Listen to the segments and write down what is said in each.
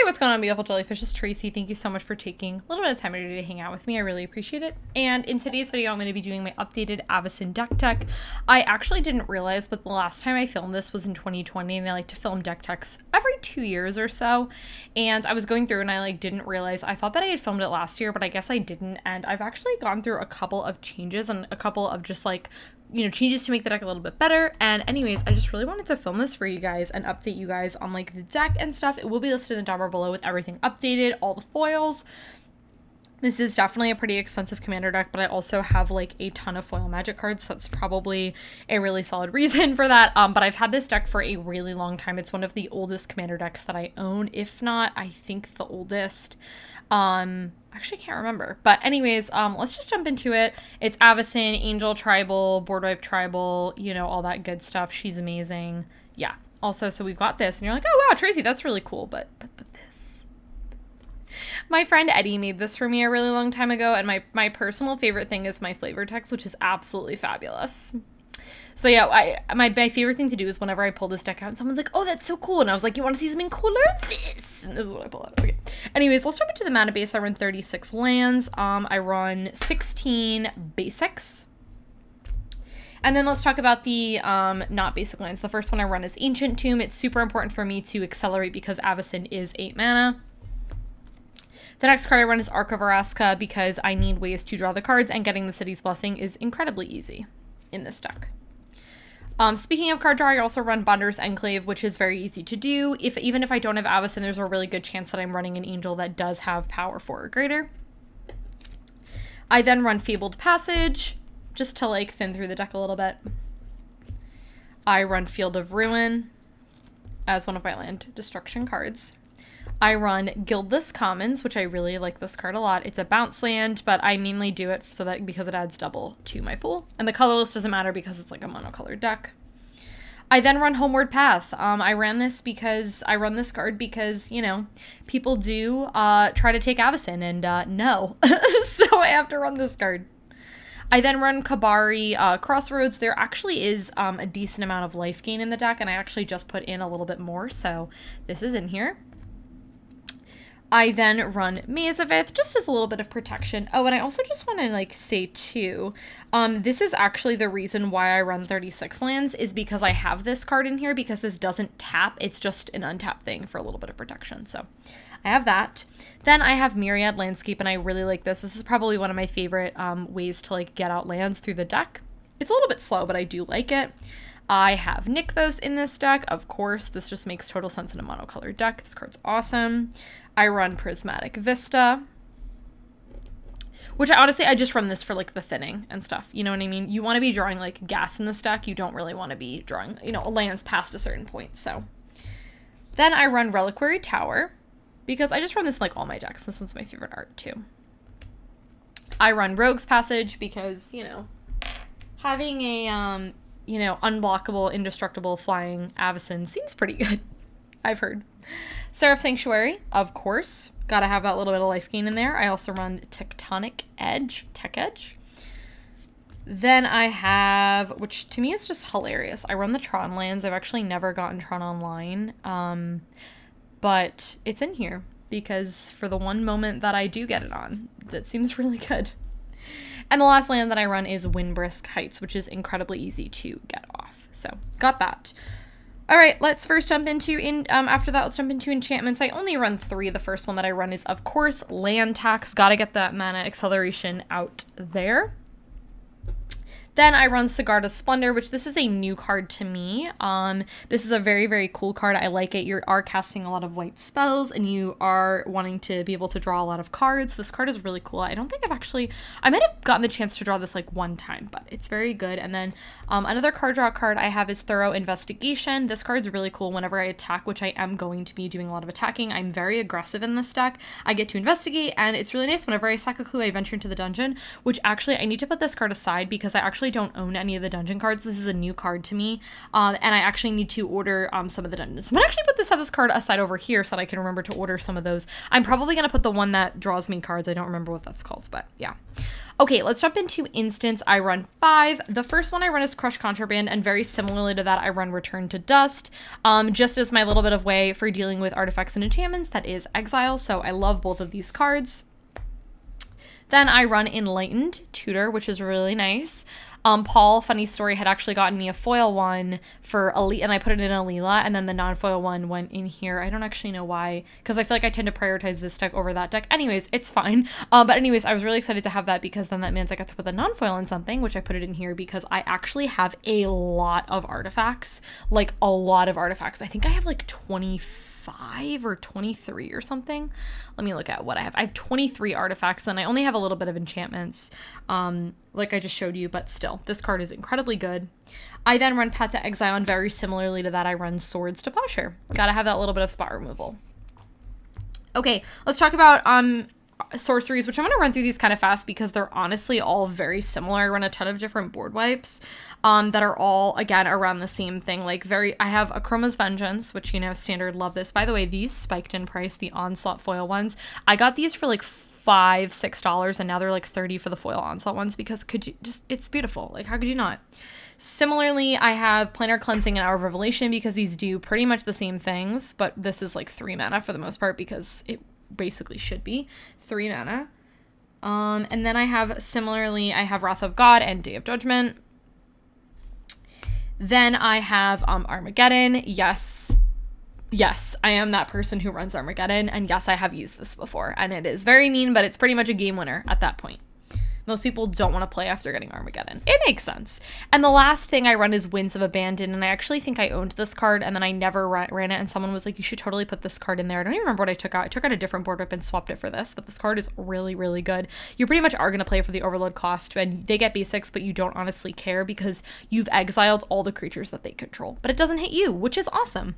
what's going on, beautiful jellyfish? It's Tracy. Thank you so much for taking a little bit of time today to hang out with me. I really appreciate it. And in today's video, I'm going to be doing my updated Avacyn deck tech. I actually didn't realize, but the last time I filmed this was in 2020, and I like to film deck techs every 2 years or so. And I was going through and I didn't realize, I thought that I had filmed it last year, but I guess I didn't. And I've actually gone through a couple of changes and a couple of just changes to make the deck a little bit better. And anyways, I just really wanted to film this for you guys and update you guys on the deck and stuff. It will be listed in the down bar below with everything updated, all the foils. This is definitely a pretty expensive commander deck, but I also have a ton of foil magic cards, so that's probably a really solid reason for that. But I've had this deck for a really long time. It's one of the oldest commander decks that I own, if not, I think the oldest. Actually can't remember, but anyways, let's just jump into it. It's Avacyn, Angel Tribal, Board Wipe Tribal, all that good stuff. She's amazing. Yeah. Also, so we've got this, and you're like, oh wow, Tracy, that's really cool, but this. My friend Eddie made this for me a really long time ago, and my personal favorite thing is my flavor text, which is absolutely fabulous. So yeah, my favorite thing to do is whenever I pull this deck out and someone's like, oh, that's so cool. And I was like, you want to see something cooler? This. And this is what I pull out. Okay. Anyways, let's jump into the mana base. I run 36 lands. I run 16 basics. And then let's talk about the not basic lands. The first one I run is Ancient Tomb. It's super important for me to accelerate because Avacyn is 8 mana. The next card I run is Arc of Araska because I need ways to draw the cards, and getting the City's Blessing is incredibly easy in this deck. Speaking of card draw, I also run Bonder's Enclave, which is very easy to do. Even if I don't have Avacyn, there's a really good chance that I'm running an Angel that does have power 4 or greater. I then run Fabled Passage, just to thin through the deck a little bit. I run Field of Ruin as one of my land destruction cards. I run Guildless Commons, which I really like this card a lot. It's a bounce land, but I mainly do it because it adds double to my pool. And the colorless doesn't matter because it's a monocolored deck. I then run Homeward Path. I run this card because, people do try to take Avacyn, and no. So I have to run this card. I then run Kabari Crossroads. There actually is a decent amount of life gain in the deck, and I actually just put in a little bit more, so this is in here. I then run Maze of Ith, just as a little bit of protection. Oh, and I also just want to say too, this is actually the reason why I run 36 lands, is because I have this card in here, because this doesn't tap. It's just an untapped thing for a little bit of protection. So I have that. Then I have Myriad Landscape, and I really like this. This is probably one of my favorite ways to get out lands through the deck. It's a little bit slow, but I do like it. I have Nykthos in this deck. Of course, this just makes total sense in a monocolored deck. This card's awesome. I run Prismatic Vista, which I just run this for the thinning and stuff. You know what I mean? You want to be drawing gas in this deck. You don't really want to be drawing, lands past a certain point. So then I run Reliquary Tower because I just run this all my decks. This one's my favorite art too. I run Rogue's Passage because, having a, unblockable, indestructible flying Avacyn seems pretty good, I've heard. Seraph Sanctuary, of course. Gotta have that little bit of life gain in there. I also run Tectonic Edge, Tech Edge. Then I have, which to me is just hilarious, I run the Tron lands. I've actually never gotten Tron online, but it's in here because for the one moment that I do get it on, that seems really good. And the last land that I run is Windbrisk Heights, which is incredibly easy to get off. So, got that. All right, let's first jump into, after that, let's jump into enchantments. I only run 3. The first one that I run is, of course, Land Tax. Gotta get that mana acceleration out there. Then I run Sigarda's Splendor, which this is a new card to me. This is a very, very cool card. I like it. You are casting a lot of white spells, and you are wanting to be able to draw a lot of cards. This card is really cool. I don't think I might have gotten the chance to draw this one time, but it's very good. And then another card draw card I have is Thorough Investigation. This card's really cool whenever I attack, which I am going to be doing a lot of attacking. I'm very aggressive in this deck. I get to investigate, and it's really nice. Whenever I sack a clue, I venture into the dungeon, which actually I need to put this card aside because I actually actually don't own any of the dungeon cards. This is a new card to me, and I actually need to order some of the dungeons. I'm gonna actually set this card aside over here so that I can remember to order some of those. I'm probably gonna put the one that draws me cards. I don't remember what that's called, but yeah. Okay, let's jump into instants. I run 5. The first one I run is Crush Contraband, and very similarly to that, I run Return to Dust, just as my little bit of way for dealing with artifacts and enchantments, that is Exile, so I love both of these cards. Then I run Enlightened Tutor, which is really nice. Paul, funny story, had actually gotten me a foil one for Elite, and I put it in Alila, and then the non-foil one went in here. I don't actually know why, because I feel like I tend to prioritize this deck over that deck. Anyways, it's fine. But anyways, I was really excited to have that because then that means I got to put the non-foil in something, which I put it in here because I actually have a lot of artifacts, like a lot of artifacts. I think I have like 25 or 23 or something. Let me look at what I have. I have 23 artifacts, and I only have a little bit of enchantments, like I just showed you, but still, this card is incredibly good. I then run Path to Exile, and very similarly to that, I run Swords to Plowshare. Gotta have that little bit of spot removal. Okay, let's talk about sorceries, which I'm going to run through these kind of fast because they're honestly all very similar. I run a ton of different board wipes that are all, again, around the same thing. Like I have Akroma's Vengeance, which, you know, standard, love this. By the way, these spiked in price, the Onslaught foil ones. I got these for like $5, $6, and now they're like $30 for the foil Onslaught ones because it's beautiful. Like, how could you not? Similarly, I have Planar Cleansing and Hour of Revelation because these do pretty much the same things, but this is like 3 mana for the most part because it basically should be 3 mana. And then I have Wrath of God and Day of Judgment. Then I have Armageddon. Yes, I am that person who runs Armageddon, and yes, I have used this before, and it is very mean, but it's pretty much a game winner at that point. Most people don't want to play after getting Armageddon. It makes sense. And the last thing I run is Winds of Abandon, and I actually think I owned this card, and then I never ran it, and someone was like, you should totally put this card in there. I don't even remember what I took out. I took out a different board whip and swapped it for this, but this card is really, really good. You pretty much are going to play for the Overload cost, and they get basics, but you don't honestly care because you've exiled all the creatures that they control. But it doesn't hit you, which is awesome.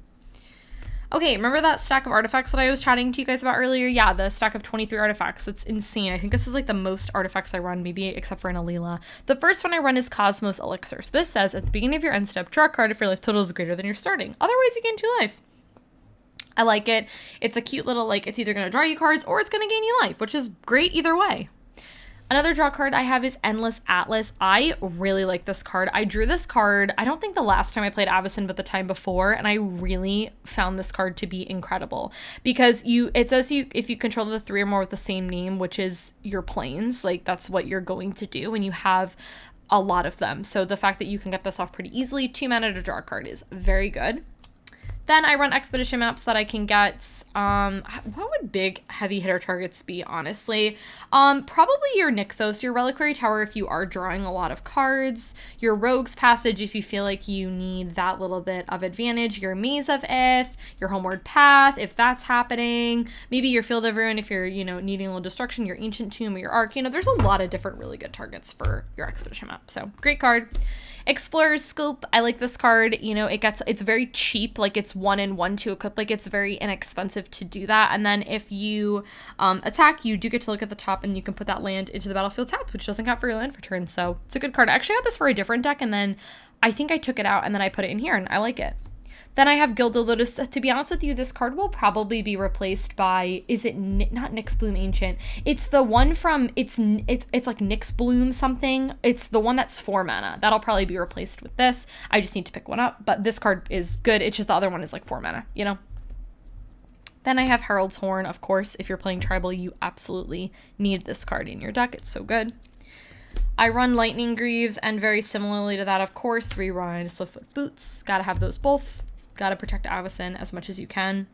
Okay, remember that stack of artifacts that I was chatting to you guys about earlier? Yeah, the stack of 23 artifacts. It's insane. I think this is like the most artifacts I run, maybe except for an Alila. The first one I run is Cosmos Elixir. So this says, at the beginning of your end step, draw a card if your life total is greater than your starting. Otherwise, you gain 2 life. I like it. It's a cute little, like, it's either going to draw you cards or it's going to gain you life, which is great either way. Another draw card I have is Endless Atlas. I really like this card. I drew this card, I don't think the last time I played Avacyn, but the time before, and I really found this card to be incredible because it says if you control the 3 or more with the same name, which is your planes, like that's what you're going to do, and you have a lot of them. So the fact that you can get this off pretty easily, 2 mana to draw a card is very good. Then I run expedition maps that I can get. What would big heavy hitter targets be, honestly? Probably your Nykthos, your Reliquary Tower if you are drawing a lot of cards, your Rogue's Passage if you feel like you need that little bit of advantage, your Maze of Ith, your Homeward Path if that's happening, maybe your Field of Ruin if you're, you know, needing a little destruction, your Ancient Tomb or your Ark. You know, there's a lot of different really good targets for your expedition map. So great card. Explorer's Scope, I like this card. You know, it's very cheap, like it's 1 and 1 to equip, like it's very inexpensive to do that. And then if you attack, you do get to look at the top and you can put that land into the battlefield tapped, which doesn't count for your land for turn. So it's a good card. I actually got this for a different deck, and then I think I took it out and then I put it in here, and I like it. Then I have Gilded Lotus. To be honest with you, this card will probably be replaced by, is it not Nyx Bloom Ancient? It's the one from, it's like Nyx Bloom something. It's the one that's 4 mana. That'll probably be replaced with this. I just need to pick one up, but this card is good. It's just the other one is like 4 mana, you know? Then I have Herald's Horn. Of course, if you're playing Tribal, you absolutely need this card in your deck. It's so good. I run Lightning Greaves, and very similarly to that, of course, we run Swiftfoot Boots. Gotta have those both. Gotta protect Avacyn as much as you can.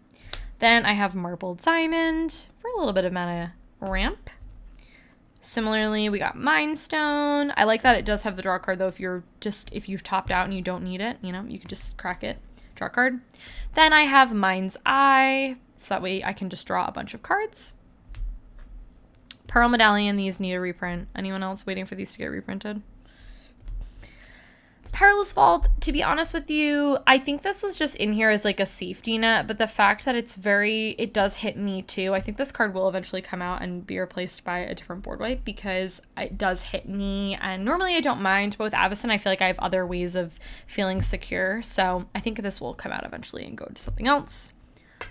Then I have Marbled Diamond for a little bit of mana ramp. Similarly, we got Mind Stone. I like that it does have the draw card, though. If you've topped out and you don't need it, you know, you can just crack it. Draw card. Then I have Mind's Eye, so that way I can just draw a bunch of cards. Pearl Medallion, these need a reprint. Anyone else waiting for these to get reprinted? Perilous Vault, to be honest with you, I think this was just in here as like a safety net, but the fact that it does hit me too. I think this card will eventually come out and be replaced by a different board wipe because it does hit me, and normally I don't mind, but with Avacyn I feel like I have other ways of feeling secure, so I think this will come out eventually and go to something else.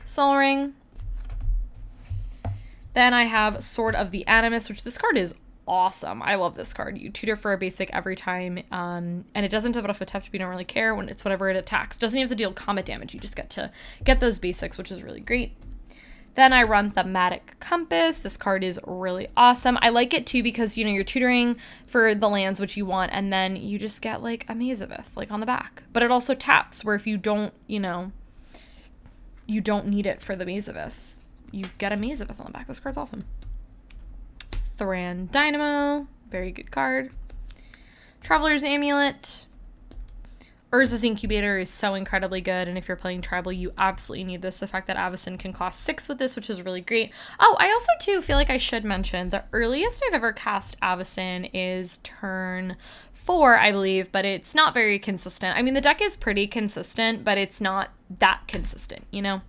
Soul Ring. Then I have Sword of the Animus, which this card is awesome. I love this card. You tutor for a basic every time, and it doesn't have enough attack, but you don't really care when it's whenever it attacks. Doesn't even have to deal combat damage. You just get to get those basics, which is really great. Then I run Thematic Compass. This card is really awesome. I like it too because, you know, you're tutoring for the lands which you want, and then you just get like a Mazavith like on the back. But it also taps, where if you don't, you know, you don't need it for the Mazavith, you get a Mazavith on the back. This card's awesome. Thran Dynamo, very good card. Traveler's Amulet. Urza's Incubator is so incredibly good, and if you're playing Tribal, you absolutely need this. The fact that Avacyn can cost 6 with this, which is really great. Oh, I also, too, feel like I should mention, the earliest I've ever cast Avacyn is turn 4, I believe, but it's not very consistent. I mean, the deck is pretty consistent, but it's not that consistent, you know?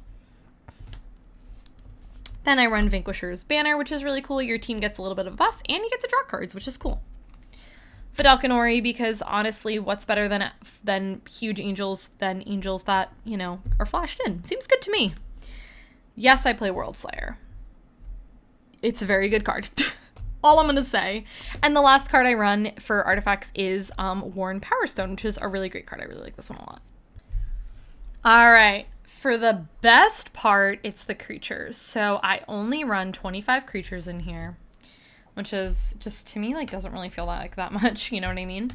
Then I run Vanquisher's Banner, which is really cool. Your team gets a little bit of a buff, and you get to draw cards, which is cool. Fidelkanori, because honestly, what's better than huge angels than angels that, you know, are flashed in? Seems good to me. Yes, I play World Slayer. It's a very good card. All I'm going to say. And the last card I run for artifacts is Worn Power Stone, which is a really great card. I really like this one a lot. All right. For the best part, it's the creatures. So I only run 25 creatures in here, which is just, to me, like, doesn't really feel like that much, you know what I mean?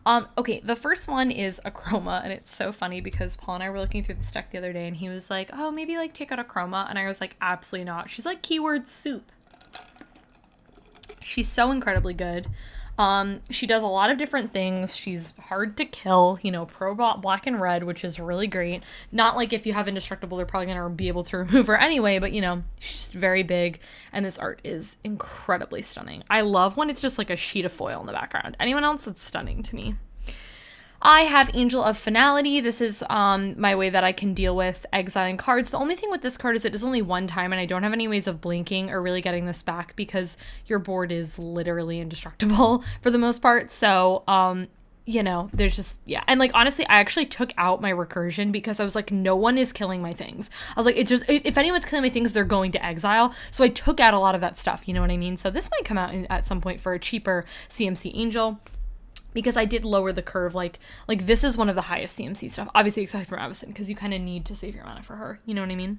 Okay, the first one is a Chroma, and it's so funny because Paul and I were looking through this deck the other day, and he was like, oh, maybe, like, take out a Chroma, and I was like, absolutely not. She's like keyword soup. She's so incredibly good. She does a lot of different things. She's hard to kill, you know, pro black and red, which is really great. Not like if you have indestructible, they're probably going to be able to remove her anyway, but you know, she's very big, and this art is incredibly stunning. I love when it's just like a sheet of foil in the background. Anyone else, it's stunning to me. I have Angel of Finality. This is my way that I can deal with exiling cards. The only thing with this card is it is only one time, and I don't have any ways of blinking or really getting this back because your board is literally indestructible for the most part. So, you know, there's just, yeah. And like, honestly, I actually took out my recursion because I was like, no one is killing my things. I was like, if anyone's killing my things, they're going to exile. So I took out a lot of that stuff. You know what I mean? So this might come out at some point for a cheaper CMC Angel, because I did lower the curve, like this is one of the highest CMC stuff, obviously aside from Avacyn, because you kind of need to save your mana for her, you know what I mean?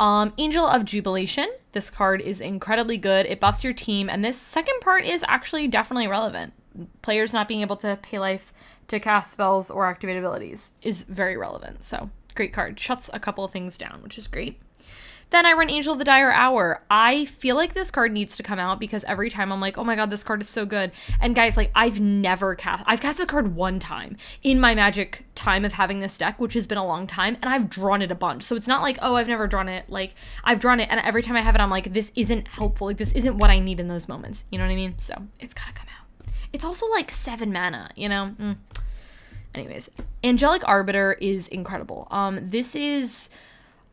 Angel of Jubilation, this card is incredibly good, it buffs your team, and this second part is actually definitely relevant. Players not being able to pay life to cast spells or activate abilities is very relevant, so great card, shuts a couple of things down, which is great. Then I run Angel of the Dire Hour. I feel like this card needs to come out because every time I'm like, oh my god, this card is so good. And guys, like, I've cast this card one time in my Magic time of having this deck, which has been a long time, and I've drawn it a bunch. So it's not like, oh, I've never drawn it. Like, I've drawn it, and every time I have it, I'm like, this isn't helpful. Like, this isn't what I need in those moments. You know what I mean? So it's gotta come out. It's also like 7 mana, you know? Anyways, Angelic Arbiter is incredible. This is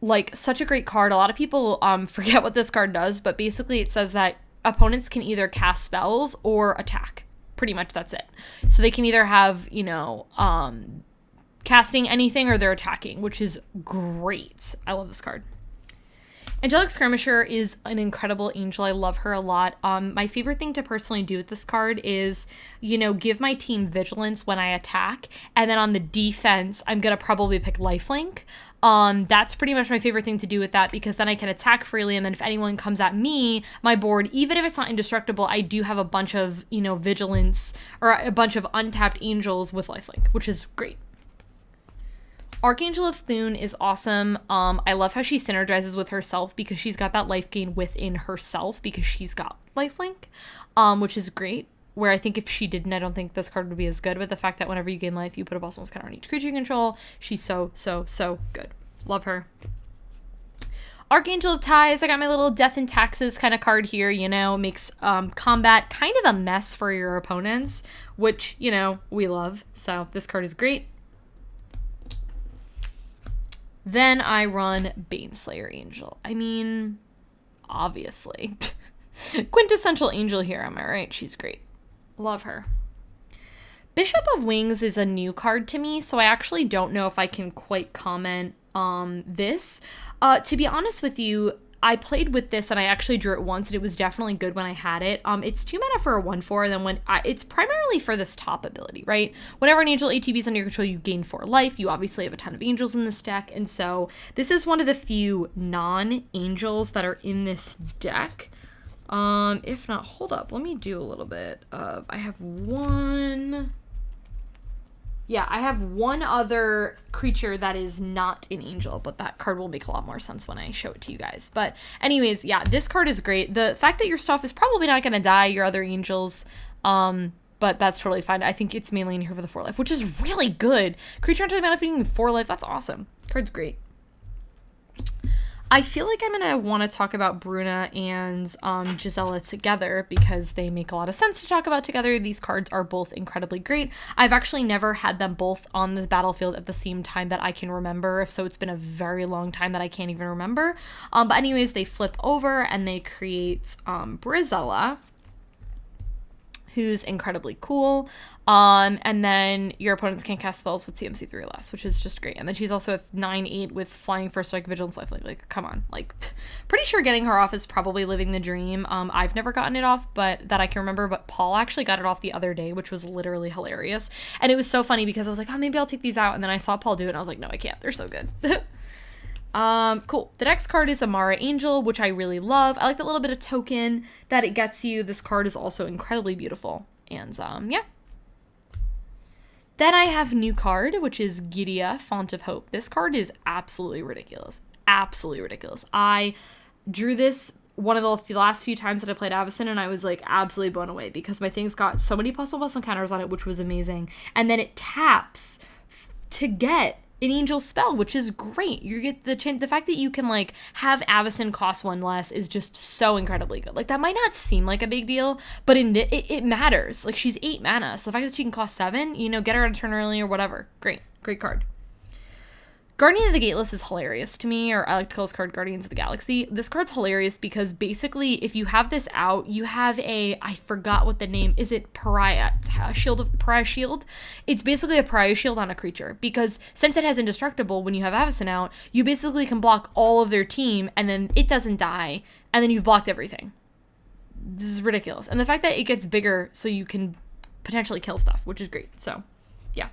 like such a great card. A lot of people forget what this card does, but basically it says that opponents can either cast spells or attack. Pretty much that's it. So they can either have, you know, casting anything or they're attacking, which is great. I love this card. Angelic Skirmisher is an incredible angel. I love her a lot. My favorite thing to personally do with this card is, you know, give my team vigilance when I attack, and then on the defense, I'm going to probably pick lifelink. That's pretty much my favorite thing to do with that, because then I can attack freely, and then if anyone comes at me, my board, even if it's not indestructible, I do have a bunch of, you know, vigilance or a bunch of untapped angels with lifelink, which is great. Archangel of Thune is awesome. I love how she synergizes with herself because she's got that life gain within herself because she's got lifelink, which is great. Where I think if she didn't, I don't think this card would be as good. But the fact that whenever you gain life, you put a Bosmos counter on each creature you control, she's so, so, so good. Love her. Archangel of Ties, I got my little Death and Taxes kind of card here, you know, makes combat kind of a mess for your opponents, which, you know, we love. So this card is great. Then I run Baneslayer Angel. I mean, obviously. Quintessential angel here, am I right? She's great. Love her. Bishop of Wings is a new card to me, so I actually don't know if I can quite comment on this. To be honest with you, I played with this and I actually drew it once and it was definitely good when I had it. It's 2 mana for a 1/4, and then it's primarily for this top ability, right? Whenever an angel ATB is under your control, you gain 4 life. You obviously have a ton of angels in this deck, and so this is one of the few non-angels that are in this deck. If not, hold up, let me do a little bit of, I have one other creature that is not an angel, but that card will make a lot more sense when I show it to you guys. But anyways, yeah, this card is great. The fact that your stuff is probably not going to die, your other angels, but that's totally fine. I think it's mainly in here for the 4 life, which is really good. Creature enters the battlefield with 4 life, that's awesome. Card's great. I feel like I'm going to want to talk about Bruna and Gisela together because they make a lot of sense to talk about together. These cards are both incredibly great. I've actually never had them both on the battlefield at the same time that I can remember, so it's been a very long time that I can't even remember. But anyways, they flip over and they create Brizella, who's incredibly cool. And then your opponents can cast spells with CMC 3 or less, which is just great. And then she's also a 9/8 with flying, first strike, vigilance, lifelink. Like, come on. Like, pretty sure getting her off is probably living the dream. I've never gotten it off, but that I can remember. But Paul actually got it off the other day, which was literally hilarious. And it was so funny because I was like, oh, maybe I'll take these out. And then I saw Paul do it, and I was like, no, I can't. They're so good. Cool. The next card is Amara Angel, which I really love. I like that little bit of token that it gets you. This card is also incredibly beautiful. And, yeah. Then I have new card, which is Gidia, Font of Hope. This card is absolutely ridiculous. Absolutely ridiculous. I drew this one of the last few times that I played Avacyn, and I was, like, absolutely blown away because my thing's got so many +1/+1 counters on it, which was amazing. And then it taps to get an angel spell, which is great. You get the fact that you can, like, have Avacyn cost 1 less is just so incredibly good. Like, that might not seem like a big deal, but it matters. Like, she's 8 mana, so the fact that she can cost 7, you know, get her out of turn early or whatever. Great card. Guardian of the Gateless is hilarious to me, or I like to call this card Guardians of the Galaxy. This card's hilarious because basically if you have this out, you have I forgot what the name, is it Pariah? Pariah Shield? It's basically a Pariah Shield on a creature because since it has Indestructible, when you have Avacyn out, you basically can block all of their team and then it doesn't die and then you've blocked everything. This is ridiculous. And the fact that it gets bigger so you can potentially kill stuff, which is great. So, yeah.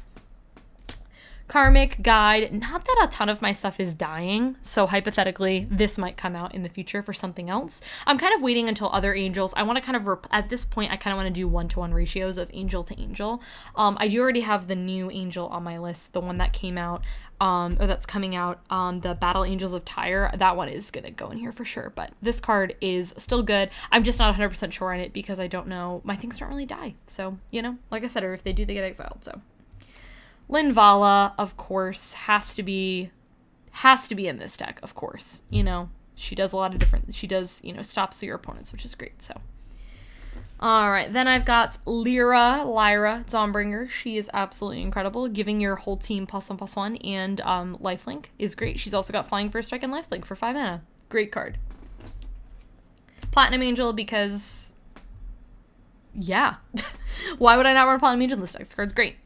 Karmic Guide. Not that a ton of my stuff is dying, so hypothetically, this might come out in the future for something else. I'm kind of waiting until other angels. I want to kind of, at this point, I kind of want to do 1-to-1 ratios of angel to angel. I do already have the new angel on my list, the one that came out, or that's coming out, the Battle Angels of Tyre. That one is going to go in here for sure, but this card is still good. I'm just not 100% sure on it because I don't know. My things don't really die, so, you know, like I said, or if they do, they get exiled, so. Linvala, of course, has to be in this deck, of course. You know, she does a lot of different, you know, stops your opponents, which is great, so. All right, then I've got Lyra Dawnbringer. She is absolutely incredible. Giving your whole team +1/+1 and lifelink is great. She's also got Flying, First Strike, and lifelink for 5 mana. Great card. Platinum Angel because, yeah. Why would I not run Platinum Angel in this deck? This card's great.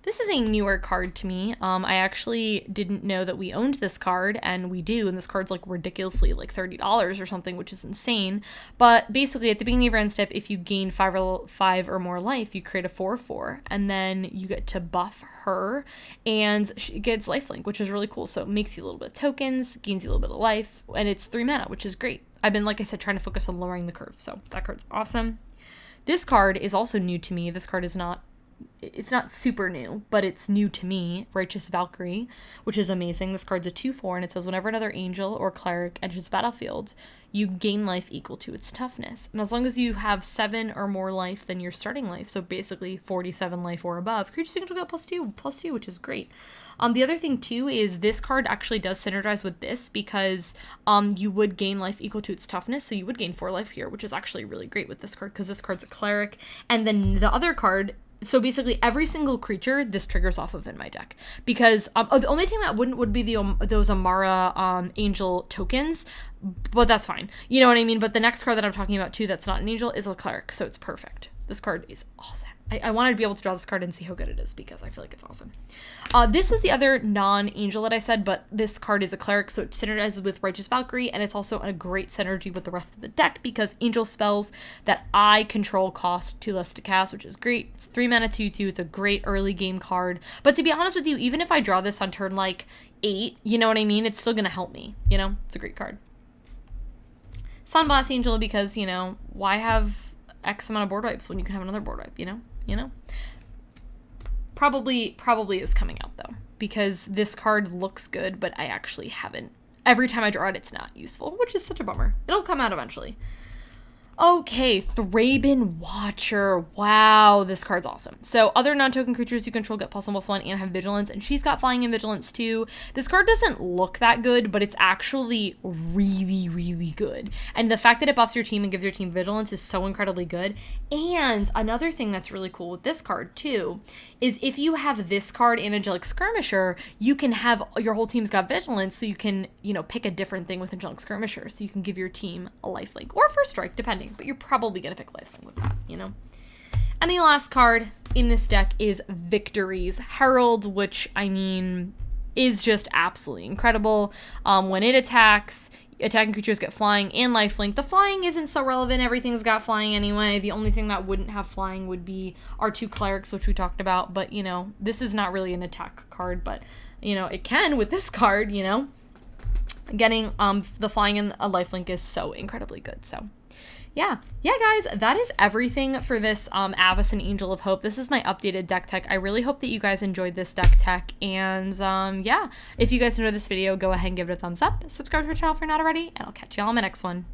This is a newer card to me. I actually didn't know that we owned this card, and we do, and this card's like ridiculously like $30 or something, which is insane. But basically, at the beginning of your end step, if you gain 5 or more life, you create a 4/4, and then you get to buff her, and she gets lifelink, which is really cool. So it makes you a little bit of tokens, gains you a little bit of life, and it's 3 mana, which is great. I've been, like I said, trying to focus on lowering the curve, so that card's awesome. This card is also new to me. This card is not it's not super new, but it's new to me, Righteous Valkyrie, which is amazing. This card's a 2/4, and it says whenever another angel or cleric enters the battlefield, you gain life equal to its toughness. And as long as you have 7 or more life than your starting life, so basically 47 life or above, creatures can get +2, which is great. The other thing too is this card actually does synergize with this because you would gain life equal to its toughness, so you would gain 4 life here, which is actually really great with this card because this card's a cleric. And then the other card, so basically every single creature this triggers off of in my deck, because the only thing that wouldn't would be those Amara angel tokens, but that's fine, you know what I mean. But the next card that I'm talking about too that's not an angel is a cleric, so it's perfect. This card is awesome. I wanted to be able to draw this card and see how good it is because I feel like it's awesome. This was the other non-angel that I said, but this card is a cleric, so it synergizes with Righteous Valkyrie, and it's also a great synergy with the rest of the deck because angel spells that I control cost 2 less to cast, which is great. It's 3 mana 2/2. It's a great early game card. But to be honest with you, even if I draw this on turn like 8, you know what I mean? It's still going to help me, you know? It's a great card. Sunblast Angel because, you know, why have X amount of board wipes when you can have another board wipe, you know? Probably is coming out though, because this card looks good, but I actually haven't. Every time I draw it, it's not useful, which is such a bummer. It'll come out eventually. Okay, Thraben Watcher. Wow, this card's awesome. So other non-token creatures you control get +1/+1 and have vigilance, and she's got flying and vigilance too. This card doesn't look that good, but it's actually really, really good. And the fact that it buffs your team and gives your team vigilance is so incredibly good. And another thing that's really cool with this card too is if you have this card and Angelic Skirmisher, you can have your whole team's got vigilance, so you can, you know, pick a different thing with Angelic Skirmisher, so you can give your team a lifelink or first strike, depending. But you're probably going to pick lifelink with that, you know? And the last card in this deck is Victory's Herald, which, I mean, is just absolutely incredible. When it attacks, attacking creatures get flying and lifelink. The flying isn't so relevant. Everything's got flying anyway. The only thing that wouldn't have flying would be our 2 clerics, which we talked about. But, you know, this is not really an attack card, but, you know, it can with this card, you know? Getting the flying and a lifelink is so incredibly good, so... Yeah, guys, that is everything for this Avacyn Angel of Hope. This is my updated deck tech. I really hope that you guys enjoyed this deck tech. And yeah, if you guys enjoyed this video, go ahead and give it a thumbs up. Subscribe to my channel if you're not already, and I'll catch you all in my next one.